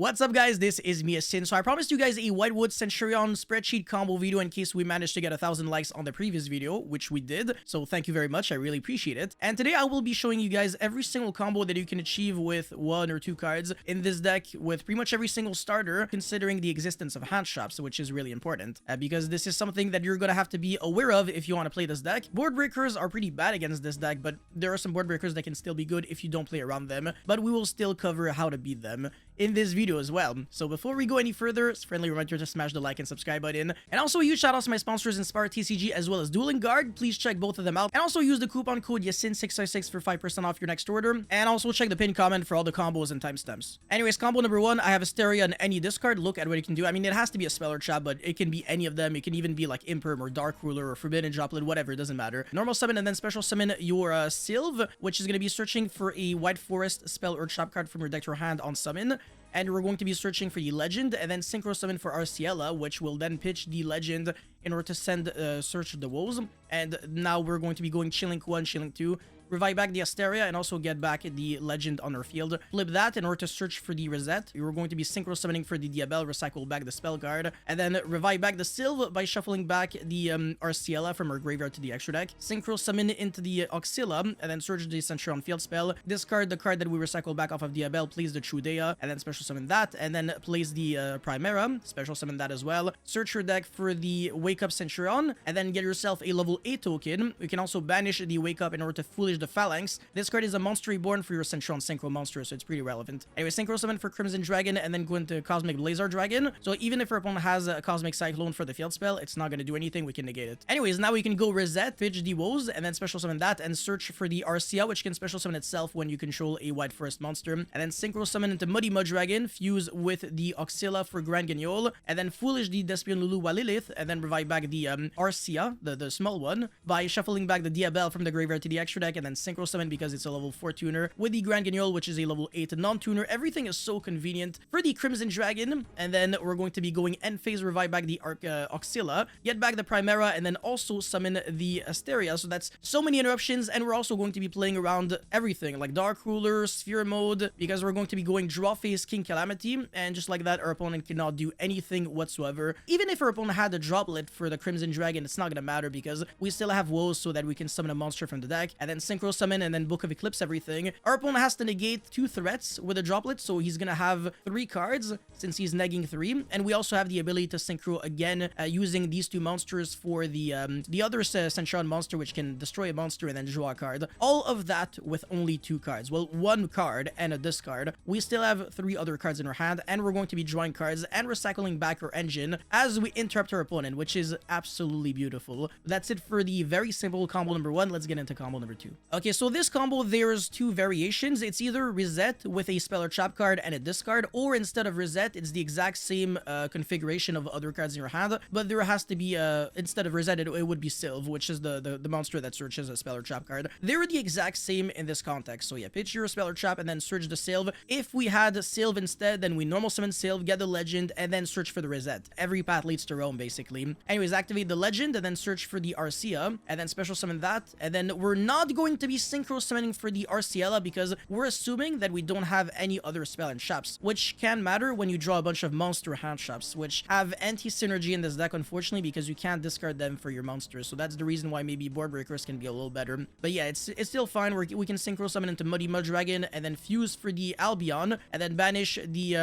What's up, guys? This is me, Sin. So I promised you guys a Whitewood Centurion spreadsheet combo video in case we managed to get 1,000 likes on the previous video, which we did. So thank you very much. I really appreciate it. And today I will be showing you guys every single combo that you can achieve with 1 or 2 cards in this deck with pretty much every single starter, considering the existence of hand shops, which is really important because this is something that you're going to have to be aware of if you want to play this deck. Board breakers are pretty bad against this deck, but there are some board breakers that can still be good if you don't play around them. But we will still cover how to beat them in this video as well. So before we go any further, it's a friendly reminder to smash the like and subscribe button. And also huge shout outs to my sponsors Inspire TCG as well as Dueling Guard. Please check both of them out. And also use the coupon code YASIN666 for 5% off your next order. And also check the pinned comment for all the combos and timestamps. Anyways, combo number 1, I have Asteria and any discard. Look at what it can do. I mean, it has to be a spell or trap, but it can be any of them. It can even be like Imperm or Dark Ruler or Forbidden Droplet, whatever, it doesn't matter. Normal summon and then special summon your Sylve, which is going to be searching for a White Forest spell or trap card from your deck to your hand on summon. And we're going to be searching for the Legend and then Synchro Summon for Arciela, which will then pitch the Legend in order to send Search the Woes. And now we're going to be going Chilling 1, Chilling 2. Revive back the Asteria and also get back the Legend on our field. Flip that in order to search for the Risette. You're going to be Synchro Summoning for the Diabel, recycle back the spell card, and then revive back the Sylve by shuffling back the Arciela from our graveyard to the extra deck. Synchro Summon into the Auxilla, and then search the Centurion field spell. Discard the card that we recycle back off of Diabel, place the Trudea, and then special summon that, and then place the Primera, special summon that as well. Search your deck for the Wake Up Centurion, and then get yourself a level 8 token. You can also banish the Wake Up in order to Foolish the Phalanx. This card is a monster reborn for your Centurion Synchro monster, so it's pretty relevant. Anyway, Synchro Summon for Crimson Dragon and then go into Cosmic Blazar Dragon. So even if our opponent has a Cosmic Cyclone for the field spell, it's not going to do anything. We can negate it. Anyways, now we can go Risette, pitch the Woes, and then special summon that and search for the Arcia, which can special summon itself when you control a White Forest monster. And then Synchro Summon into Muddy Mud Dragon, fuse with the Auxilla for Grand Guignol, and then Foolish the Despion Lulu Walilith, and then revive back the Arcia, the small one, by shuffling back the Diabel from the graveyard to the extra deck, and then Synchro Summon because it's a level 4 tuner with the Grand Guignol, which is a level 8 non-tuner. Everything is so convenient for the Crimson Dragon, and then we're going to be going end phase, revive back the Auxilla, get back the Primera, and then also summon the Asteria. So that's so many interruptions, and we're also going to be playing around everything like Dark Ruler, Sphere Mode, because we're going to be going draw phase King Calamity, and just like that, our opponent cannot do anything whatsoever. Even if our opponent had the droplet for the Crimson Dragon, it's not going to matter because we still have Woes so that we can summon a monster from the deck, and then Synchro Summon, and then Book of Eclipse everything. Our opponent has to negate 2 threats with a droplet, so he's gonna have 3 cards since he's negging 3, and we also have the ability to synchro again using these 2 monsters for the other Centurion monster, which can destroy a monster and then draw a card. All of that with only 2 cards. Well, 1 card and a discard. We still have 3 other cards in our hand, and we're going to be drawing cards and recycling back our engine as we interrupt our opponent, which is absolutely beautiful. That's it for the very simple combo number 1. Let's get into combo number 2. Okay, so this combo, there's 2 variations. It's either Risette with a spell or trap card and a discard, or instead of Risette, it's the exact same configuration of other cards in your hand, but there has to be instead of Risette, it would be Sylve, which is the monster that searches a spell or trap card. They're the exact same in this context. So yeah, pitch your spell or trap and then search the Sylve. If we had Sylve instead, then we normal summon Sylve, get the Legend, and then search for the Risette. Every path leads to Rome, basically. Anyways, activate the Legend and then search for the Arcia, and then special summon that, and then we're not going to be synchro summoning for the Arciela because we're assuming that we don't have any other spell and shops, which can matter when you draw a bunch of monster hand shops, which have anti-synergy in this deck, unfortunately, because you can't discard them for your monsters. So that's the reason why maybe board breakers can be a little better. But yeah, it's still fine. We can synchro summon into Muddy Mud Dragon and then fuse for the Albion and then banish the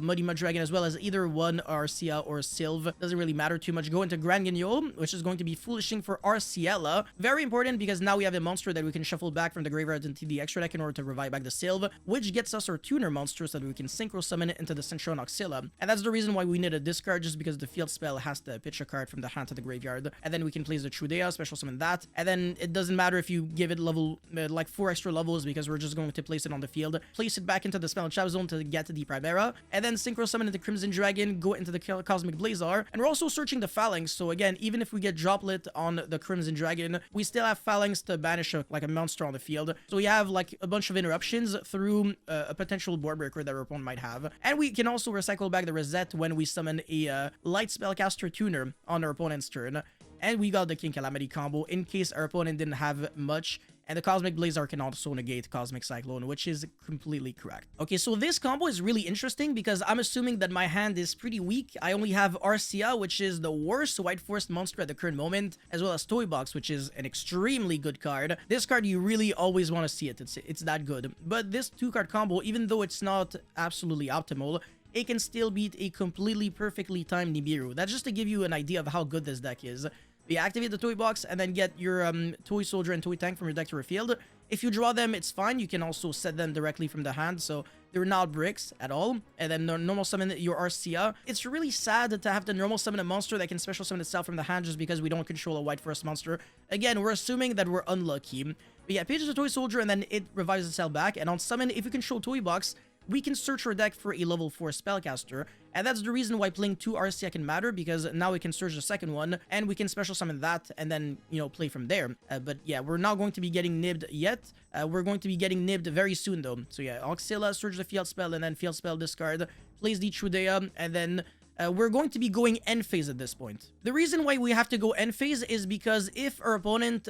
Muddy Mud Dragon as well as either one Arcia or Sylve. Doesn't really matter too much. Go into Grand Guignol, which is going to be foolishing for Arciela. Very important because now we have a monster that we can shuffle back from the graveyard into the extra deck in order to revive back the Sylve, which gets us our tuner monster so that we can synchro summon it into the Centurion Auxilla. And that's the reason why we need a discard, just because the field spell has to pitch a card from the hand to the graveyard. And then we can place the Trudea, special summon that. And then it doesn't matter if you give it level like 4 extra levels because we're just going to place it on the field. Place it back into the spell and trap zone to get to the Primera. And then synchro summon into Crimson Dragon, go into the Cosmic Blazar. And we're also searching the Phalanx. So again, even if we get droplet on the Crimson Dragon, we still have Phalanx to banish like a monster on the field. So we have like a bunch of interruptions through a potential board breaker that our opponent might have. And we can also recycle back the Risette when we summon a light spellcaster tuner on our opponent's turn. And we got the King Calamity combo in case our opponent didn't have much. And the Cosmic Blazar can also negate Cosmic Cyclone, which is completely correct. Okay, so this combo is really interesting because I'm assuming that my hand is pretty weak. I only have Arcia, which is the worst White Forest monster at the current moment, as well as Toy Box, which is an extremely good card. This card, you really always want to see it. It's that good. But this 2-card combo, even though it's not absolutely optimal, it can still beat a completely perfectly timed Nibiru. That's just to give you an idea of how good this deck is. We activate the Toy Box and then get your Toy Soldier and Toy Tank from your deck to your field. If you draw them, it's fine. You can also set them directly from the hand, so they're not bricks at all. And then normal summon your Arcia. It's really sad to have to normal summon a monster that can special summon itself from the hand just because we don't control a White Forest monster. Again, we're assuming that we're unlucky. But yeah, pages the Toy Soldier and then it revives itself back. And on summon, if you control Toy Box, we can search our deck for a level 4 spellcaster, and that's the reason why playing 2 Arcia can matter, because now we can search the second one, and we can special summon that, and then, you know, play from there. But yeah, we're not going to be getting nibbed yet. We're going to be getting nibbed very soon, though. So yeah, Oxilla, search the field spell, and then field spell discard, plays the Trudea, and then we're going to be going end phase at this point. The reason why we have to go end phase is because if our opponent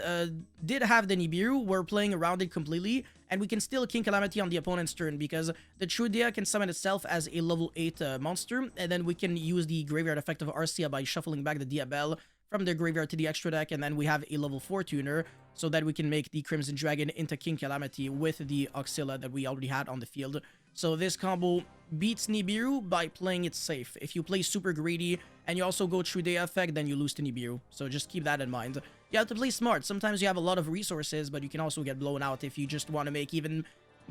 did have the Nibiru, we're playing around it completely, and we can still King Calamity on the opponent's turn because the Trudea can summon itself as a level 8 monster, and then we can use the graveyard effect of Arcia by shuffling back the Diabel from the graveyard to the extra deck, and then we have a level 4 tuner so that we can make the Crimson Dragon into King Calamity with the Oxilla that we already had on the field. So this combo beats Nibiru by playing it safe. If you play super greedy and you also go Trudea effect, then you lose to Nibiru. So just keep that in mind. You have to play smart. Sometimes you have a lot of resources, but you can also get blown out if you just want to make even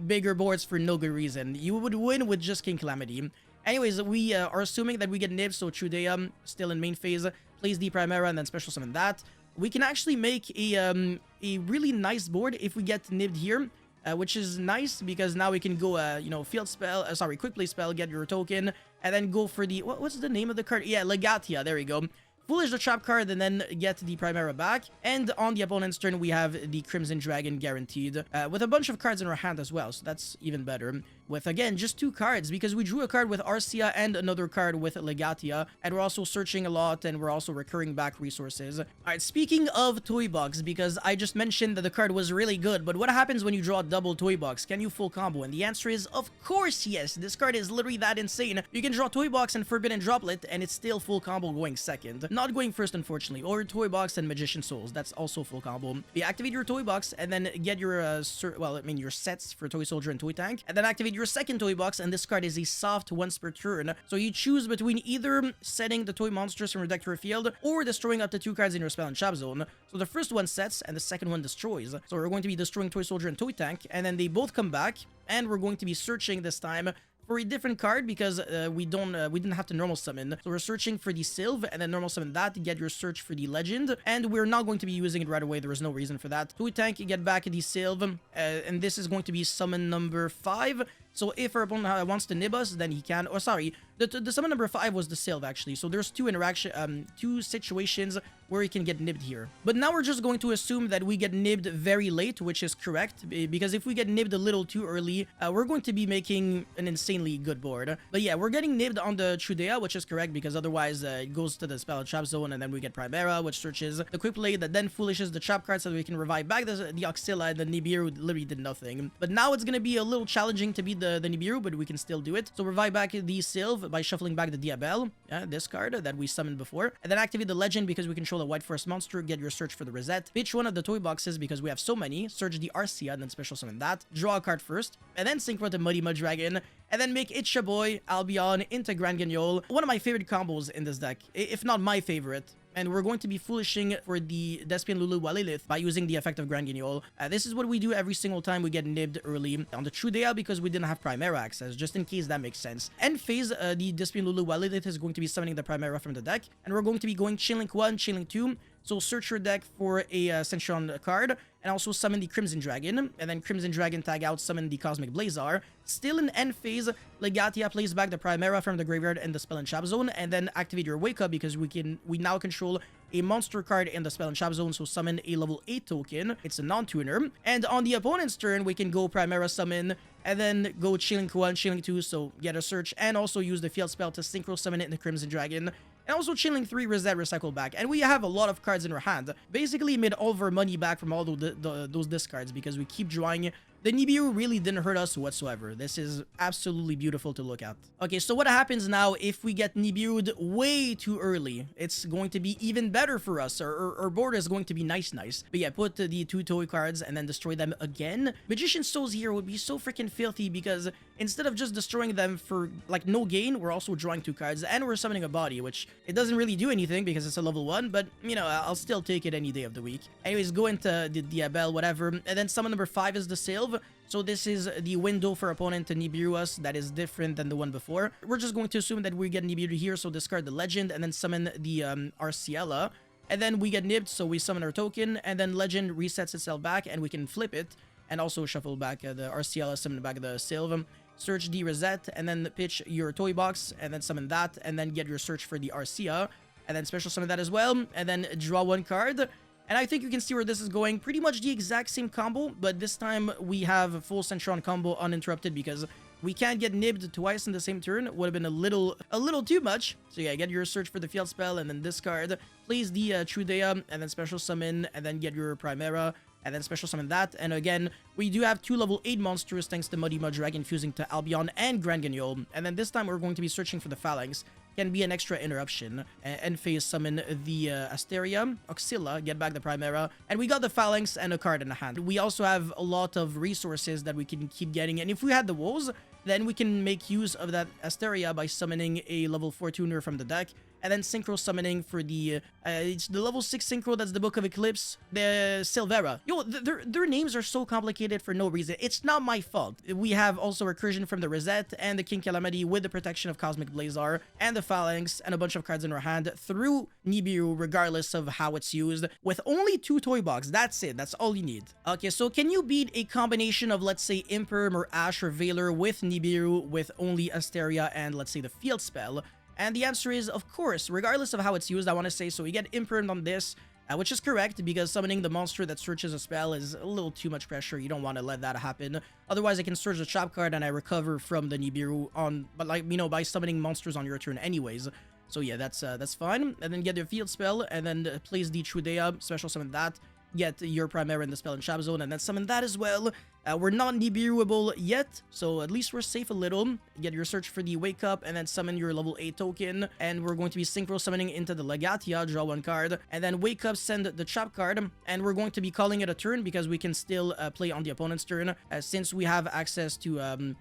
bigger boards for no good reason. You would win with just King Calamity. Anyways, we are assuming that we get nibbed, so Trudea, still in main phase, plays the Primera and then special summon that. We can actually make a really nice board if we get nibbed here. Which is nice because now we can go, you know, field spell, quick play spell, get your token, and then go for the, what's the name of the card? Yeah, Legatia, there we go. Foolish the trap card and then get the Primera back. And on the opponent's turn, we have the Crimson Dragon guaranteed, with a bunch of cards in our hand as well, so that's even better. With, again, just 2 cards, because we drew a card with Arcia and another card with Legatia, and we're also searching a lot, and we're also recurring back resources. Alright, speaking of Toy Box, because I just mentioned that the card was really good, but what happens when you draw a double Toy Box? Can you full combo? And the answer is, of course, yes. This card is literally that insane. You can draw Toy Box and Forbidden Droplet, and it's still full combo going second. Not going first, unfortunately. Or Toy Box and Magician Souls. That's also full combo. You activate your Toy Box, and then get your, your sets for Toy Soldier and Toy Tank, and then activate your second Toy Box, and this card is a soft once per turn. So you choose between either setting the toy monsters from your deck to your field, or destroying up to 2 cards in your spell and trap zone. So the first one sets, and the second one destroys. So we're going to be destroying Toy Soldier and Toy Tank, and then they both come back, and we're going to be searching this time for a different card because we didn't have to normal summon. So we're searching for the Sylve and then normal summon that to get your search for the Legend, and we're not going to be using it right away. There is no reason for that. Toy Tank, you get back the Sylve, and this is going to be summon number 5. So if our opponent wants to nib us, then he can. Or sorry, the summon number 5 was the Sylve actually. So there's 2 situations where he can get nibbed here. But now we're just going to assume that we get nibbed very late, which is correct, because if we get nibbed a little too early, we're going to be making an insanely good board. But yeah, we're getting nibbed on the Trudea, which is correct because otherwise it goes to the spell and trap zone, and then we get Primera, which searches the quick play that then foolishes the trap card so that we can revive back the Oxilla, and the Nibiru literally did nothing. But now it's gonna be a little challenging to beat the Nibiru, but we can still do it. So revive back the Sylve by shuffling back the Diabel, this card that we summoned before, and then activate the Legend because we control a White Forest monster, get your search for the Risette, pitch one of the Toy Boxes because we have so many, search the Arcia, and then special summon that, draw a card first, and then synchro the Muddy Mud Dragon, and then make It's Your Boy, Albion, into Grand Guignol. One of my favorite combos in this deck, if not my favorite. And we're going to be foolishing for the Despian Lulu Walilith by using the effect of Grand Guignol. This is what we do every single time we get nibbed early on the Trudea because we didn't have Primera access, just in case that makes sense. End phase, the Despian Lulu Walilith is going to be summoning the Primera from the deck, and we're going to be going Chainlink 1, Chainlink 2, so search your deck for a Centurion card, and also summon the Crimson Dragon, and then Crimson Dragon tag out, summon the Cosmic Blazar, Still in end phase, Legatia plays back the Primera from the graveyard in the Spell and Trap zone, and then activate your Wake Up because we now control a monster card in the Spell and Trap zone, so summon a level 8 token. It's a non-tuner. And on the opponent's turn, we can go Primera Summon, and then go Chilling 1, Chilling 2, so get a search, and also use the field spell to Synchro Summon it in the Crimson Dragon. And also Chilling 3, Risette, Recycle back. And we have a lot of cards in our hand. Basically made all of our money back from all those discards because we keep drawing. The Nibiru really didn't hurt us whatsoever. This is absolutely beautiful to look at. Okay, so what happens now if we get Nibiru'd way too early? It's going to be even better for us. Our board is going to be nice. But yeah, put the 2 toy cards and then destroy them again. Magician's Souls here would be so freaking filthy because instead of just destroying them for like no gain, we're also drawing 2 cards and we're summoning a body, which it doesn't really do anything because it's a level 1, but you know, I'll still take it any day of the week. Anyways, go into the Diabel, whatever, and then summon number 5 is the Sylve. So this is the window for opponent to Nibiru us that is different than the one before. We're just going to assume that we get Nibiru here, so discard the Legend and then summon the Arciela. And then we get nibbed, so we summon our token, and then Legend resets itself back and we can flip it. And also shuffle back the Arciela, summon back the Sylve. Search the Risette, and then pitch your toy box, and then summon that, and then get your search for the Arcia. And then special summon that as well, and then draw 1 card. And I think you can see where this is going. Pretty much the exact same combo, but this time we have full Centurion combo uninterrupted because we can't get nibbed twice in the same turn. It would have been a little too much. So yeah, get your search for the field spell and then discard. Plays the Trudea and then special summon and then get your Primera and then special summon that. And again, we do have 2 level 8 monsters thanks to Muddy Mud Dragon fusing to Albion and Grand Guignol. And then this time we're going to be searching for the Phalanx. Can be an extra interruption. End phase summon the Asteria, Oxilla, get back the Primera, and we got the Phalanx and a card in the hand. We also have a lot of resources that we can keep getting, and if we had the Woes, then we can make use of that Asteria by summoning a level 4 tuner from the deck, and then Synchro summoning for the, it's the level 6 Synchro, that's the Book of Eclipse, the Silvera. Yo, their names are so complicated for no reason. It's not my fault. We have also Recursion from the Risette, and the King Calamity with the protection of Cosmic Blazar, and the Phalanx, and a bunch of cards in our hand through Nibiru, regardless of how it's used, with only 2 toy box. That's it. That's all you need. Okay, so can you beat a combination of, let's say, Imperm or Ash or Valor with Nibiru with only Asteria and, let's say, the field spell? And the answer is, of course, regardless of how it's used, I want to say. So we get Impermed on this, which is correct, because summoning the monster that searches a spell is a little too much pressure. You don't want to let that happen. Otherwise, I can search the trap card and I recover from the Nibiru but like, you know, by summoning monsters on your turn anyways. So yeah, that's fine. And then get your field spell, and then place the Trudea, special summon that. Get your Primera in the Spell and Trap zone, and then summon that as well. We're not Nibiruable yet, so at least we're safe a little. Get your search for the Wake Up, and then summon your level 8 token. And we're going to be Synchro summoning into the Legatia, draw 1 card. And then Wake Up, send the Trap card. And we're going to be calling it a turn because we can still play on the opponent's turn, since we have access to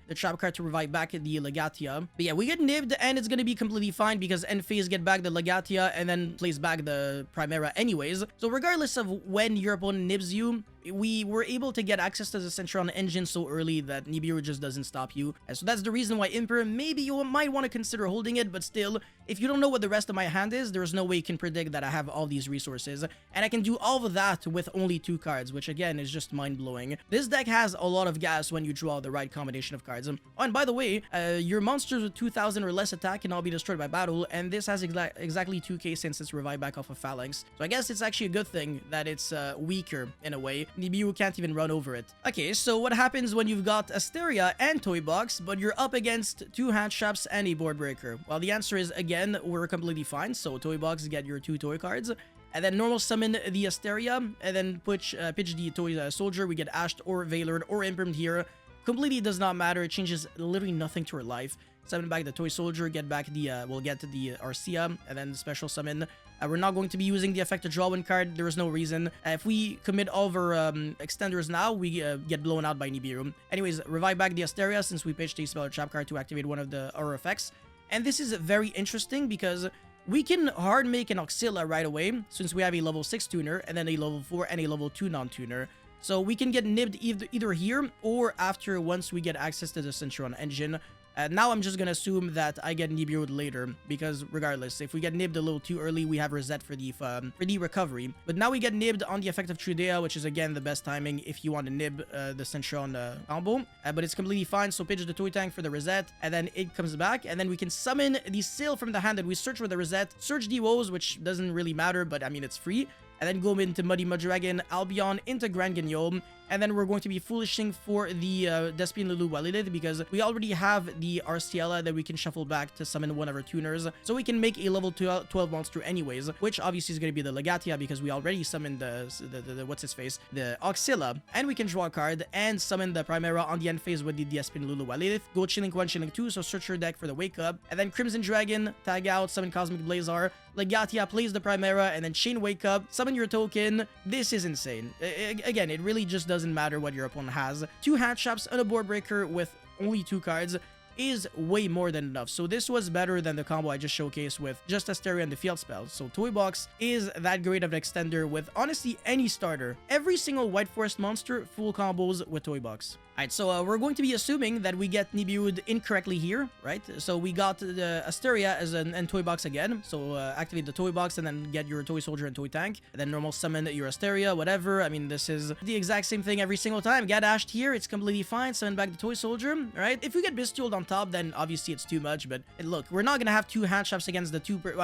the Trap card to revive back the Legatia. But yeah, we get nibbed, and it's going to be completely fine because end phase get back the Legatia, and then plays back the Primera anyways. So regardless of when your opponent nibs you, we were able to get access to the Centurion engine so early that Nibiru just doesn't stop you. So that's the reason why Imper, maybe you might want to consider holding it, but still, if you don't know what the rest of my hand is, there's no way you can predict that I have all these resources. And I can do all of that with only 2 cards, which again is just mind-blowing. This deck has a lot of gas when you draw the right combination of cards. Oh, and by the way, your monsters with 2000 or less attack can all be destroyed by battle, and this has exactly 2k since it's revived back off of Phalanx. So I guess it's actually a good thing that it's weaker in a way. Nibiru can't even run over it. Okay, so what happens when you've got Asteria and Toy Box, but you're up against 2 hand traps and a board breaker? Well, the answer is, again, we're completely fine. So Toy Box, get your 2 toy cards, and then normal summon the Asteria, and then pitch the Toy Soldier. We get Ashed or Valored or Impermed here. Completely does not matter. It changes literally nothing to her life. Summon back the Toy Soldier, get back the, we'll get to the Arcia, and then special summon. We're not going to be using the effect to draw 1 card. There is no reason. If we commit all of our extenders now, we get blown out by Nibiru. Anyways, revive back the Asteria since we pitched a spell or trap card to activate one of the aura effects. And this is very interesting because we can hard make an Oxilla right away since we have a level 6 tuner and then a level 4 and a level 2 non-tuner. So we can get nibbed either here or after once we get access to the Centurion engine. Now I'm just gonna assume that I get nibiru'd later, because regardless, if we get nibbed a little too early, we have Risette for the recovery. But now we get nibbed on the effect of Trudea, which is again the best timing if you want to nib the Centurion combo. But it's completely fine, so pitch the toy tank for the Risette, and then it comes back, and then we can summon the Seal from the hand that we search with the Risette, search the woes, which doesn't really matter, but I mean it's free, and then go into Muddy Mudragon, Albion, into Grand Guignol, and then we're going to be foolishing for the Despine Lulu Walilith, because we already have the Arciela that we can shuffle back to summon one of our tuners, so we can make a level 12 monster anyways, which obviously is going to be the Legatia, because we already summoned the what's his face, the Oxilla, and we can draw a card and summon the Primera on the end phase with the Despine Lulu Walilith, go Chilling 1, Chilling 2, so search your deck for the Wake Up, and then Crimson Dragon, tag out, summon Cosmic Blazar, Legatia plays the Primera, and then Chain Wake Up, summon your token. This is insane. Again, it really just doesn't matter what your opponent has. 2 hand traps and a board breaker with only 2 cards is way more than enough. So this was better than the combo I just showcased with just Asteria and the field spell. So Toy Box is that great of an extender with honestly any starter. Every single White Forest monster full combos with Toy Box. Alright, so we're going to be assuming that we get nibiru'd incorrectly here, right? So we got the Asteria as an Toy Box again. So activate the Toy Box and then get your Toy Soldier and Toy Tank. And then normal summon your Asteria, whatever. I mean, this is the exact same thing every single time. Get ashed here, it's completely fine. Summon back the Toy Soldier, right? If we get Bestioled on top, then obviously it's too much. But look, we're not going to have 2 hand traps against the 2 card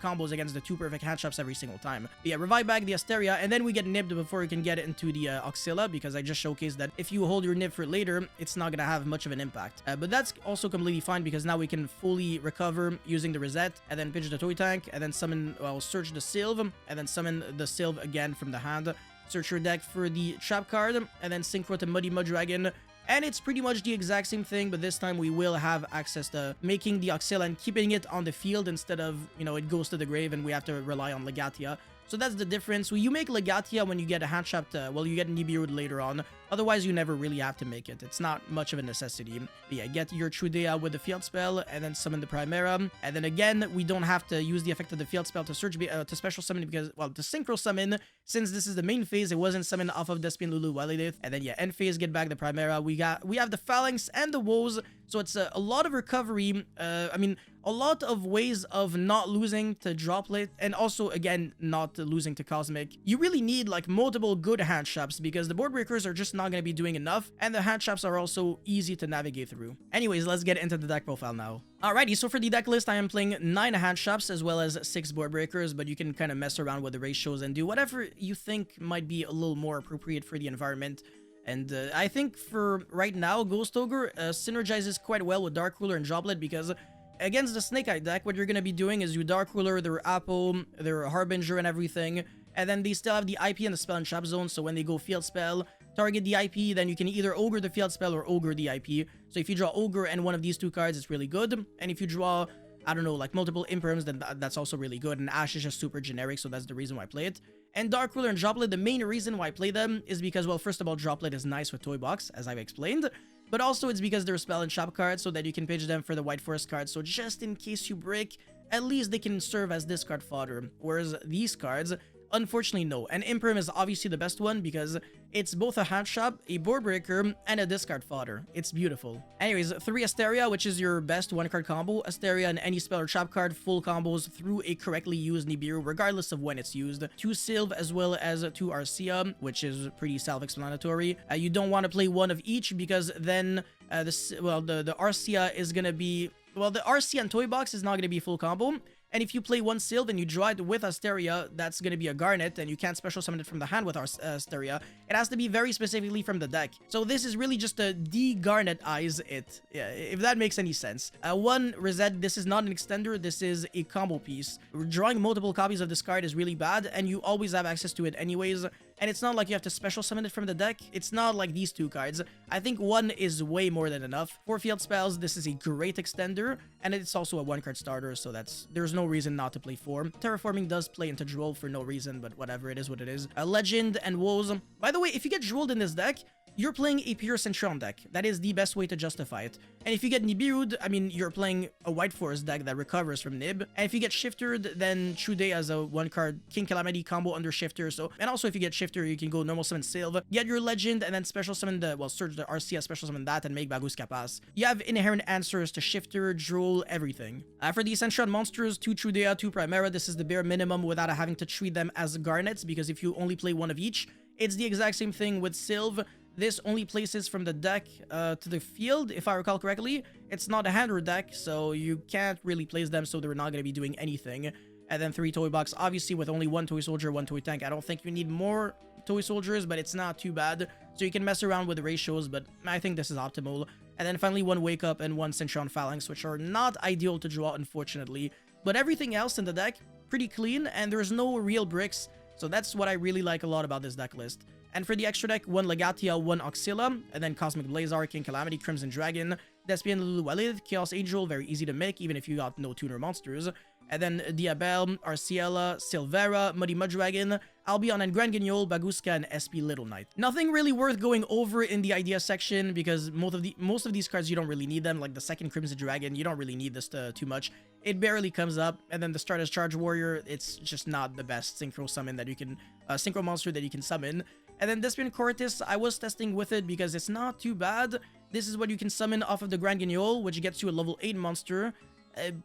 combos against the 2 perfect hand traps every single time. But yeah, revive back the Asteria, and then we get nibbed before we can get into the Oxilla, because I just showcased that if you hold your nib for later, it's not gonna have much of an impact. But that's also completely fine, because now we can fully recover using the Risette, and then pitch the Toy Tank, and then summon, well, search the Sylve, and then summon the Sylve again from the hand. Search your deck for the Trap card, and then synchro to Muddy Mudragon. And it's pretty much the exact same thing, but this time we will have access to making the Oxilla and keeping it on the field instead of, you know, it goes to the grave and we have to rely on Legatia. So that's the difference. So you make Legatia when you get a hand trap, well, you get nibiru'd later on. Otherwise, you never really have to make it. It's not much of a necessity. But yeah, get your Trudea with the field spell, and then summon the Primera. And then again, we don't have to use the effect of the field spell to search, to special summon, because, well, to synchro summon, since this is the main phase, it wasn't summoned off of Despine Lulu Walilith. And then yeah, end phase, get back the Primera. We have the Phalanx and the Woes, so it's a lot of recovery. I mean, a lot of ways of not losing to Droplet, and also, again, not losing to Cosmic. You really need, like, multiple good hand traps, because the board breakers are just not going to be doing enough, and the hand traps are also easy to navigate through. Anyways, let's get into the deck profile now. Alrighty, so for the deck list, I am playing 9 hand traps as well as 6 board breakers, but you can kind of mess around with the ratios and do whatever you think might be a little more appropriate for the environment. And I think for right now, Ghost Ogre synergizes quite well with Dark Ruler and Droplet, because against the Snake Eye deck, what you're going to be doing is you Dark Ruler, their Apple, their Harbinger and everything, and then they still have the IP and the Spell and Trap Zone, so when they go Field Spell, target the IP, then you can either Ogre the Field Spell or Ogre the IP. So if you draw Ogre and one of these 2 cards, it's really good, and if you draw, I don't know, like multiple Imperms, then that's also really good, and Ash is just super generic, so that's the reason why I play it. And Dark Ruler and Droplet, the main reason why I play them is because, well, first of all, Droplet is nice with Toy Box, as I've explained, but also it's because they're Spell and Trap cards, so that you can pitch them for the White Forest cards, so just in case you break, at least they can serve as discard fodder, whereas these cards, unfortunately, no. And Imperm is obviously the best one because it's both a hand trap, a board breaker, and a discard fodder. It's beautiful. Anyways, 3 Asteria, which is your best 1-card combo. Asteria and any spell or trap card, full combos through a correctly used Nibiru, regardless of when it's used. 2 Sylve as well as 2 Arcia, which is pretty self-explanatory. You don't want to play one of each because then the Arcia is going to be... Well, the Arcia and Toy Box is not going to be full combo. And if you play 1 Sylve and you draw it with Asteria, that's going to be a Garnet, and you can't special summon it from the hand with Asteria. It has to be very specifically from the deck. So this is really just to de-Garnet-ize it, yeah, if that makes any sense. 1 Risette, this is not an extender, this is a combo piece. Drawing multiple copies of this card is really bad, and you always have access to it anyways. And it's not like you have to special summon it from the deck. It's not like these 2 cards. I think 1 is way more than enough. For field spells, this is a great extender, and it's also a 1-card starter, so there's no reason not to play 4. Terraforming does play into Droll for no reason, but whatever, it is what it is. Legend and Woes. By the way, if you get Drolled in this deck, you're playing a pure Centurion deck. That is the best way to justify it. And if you get nibiru'd, I mean, you're playing a White Forest deck that recovers from Nib. And if you get Shiftered, then True Day has a 1-card King Calamity combo under Shifter. So, and also if you get Shifter, you can go normal summon Sylve, get your Legend, and then special summon the, well, Surge the RCS, special summon that, and make Bagus Capaz. You have inherent answers to Shifter, Drool, everything. For the Centurion monsters, 2 True Day, 2 Primera, this is the bare minimum without having to treat them as Garnets, because if you only play one of each, it's the exact same thing with Sylve. This only places from the deck to the field, if I recall correctly. It's not a hander deck, so you can't really place them, so they're not going to be doing anything. And then 3 Toy Box, obviously with only 1 Toy Soldier, 1 Toy Tank. I don't think you need more Toy Soldiers, but it's not too bad. So you can mess around with the ratios, but I think this is optimal. And then finally 1 Wake Up and 1 Centurion Phalanx, which are not ideal to draw, unfortunately. But everything else in the deck, pretty clean, and there's no real bricks. So that's what I really like a lot about this deck list. And for the extra deck, 1 Legatia, 1 Oxilla, and then Cosmic Blazar, King Calamity, Crimson Dragon, Despian Luluwalid, Chaos Angel, very easy to make, even if you got no tuner monsters. And then Diabel, Arciela, Silvera, Muddy Muddragon, Albion and Grand Guignol, Baguska, and SP Little Knight. Nothing really worth going over in the idea section, because most of these cards, you don't really need them. Like the second Crimson Dragon, you don't really need this too much. It barely comes up. And then the Stardust Charge Warrior, it's just not the best synchro summon that you can, synchro monster that you can summon. And then Despian Cortis, I was testing with it because it's not too bad. This is what you can summon off of the Grand Guignol, which gets you a level 8 monster.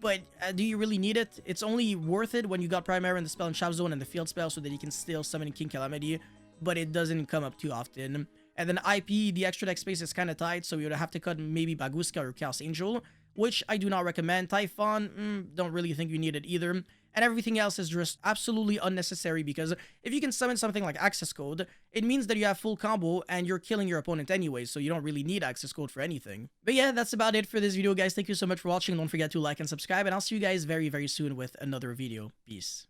But do you really need it? It's only worth it when you got Primera in the Spell and Trap Zone and the Field Spell so that you can still summon King Calamity, but it doesn't come up too often. And then IP, the extra deck space is kind of tight, so you'd have to cut maybe Baguska or Chaos Angel, which I do not recommend. Typhon, don't really think you need it either. And everything else is just absolutely unnecessary, because if you can summon something like Access Code, it means that you have full combo and you're killing your opponent anyway, so you don't really need Access Code for anything. But yeah, that's about it for this video, guys. Thank you so much for watching. Don't forget to like and subscribe, and I'll see you guys very, very soon with another video. Peace.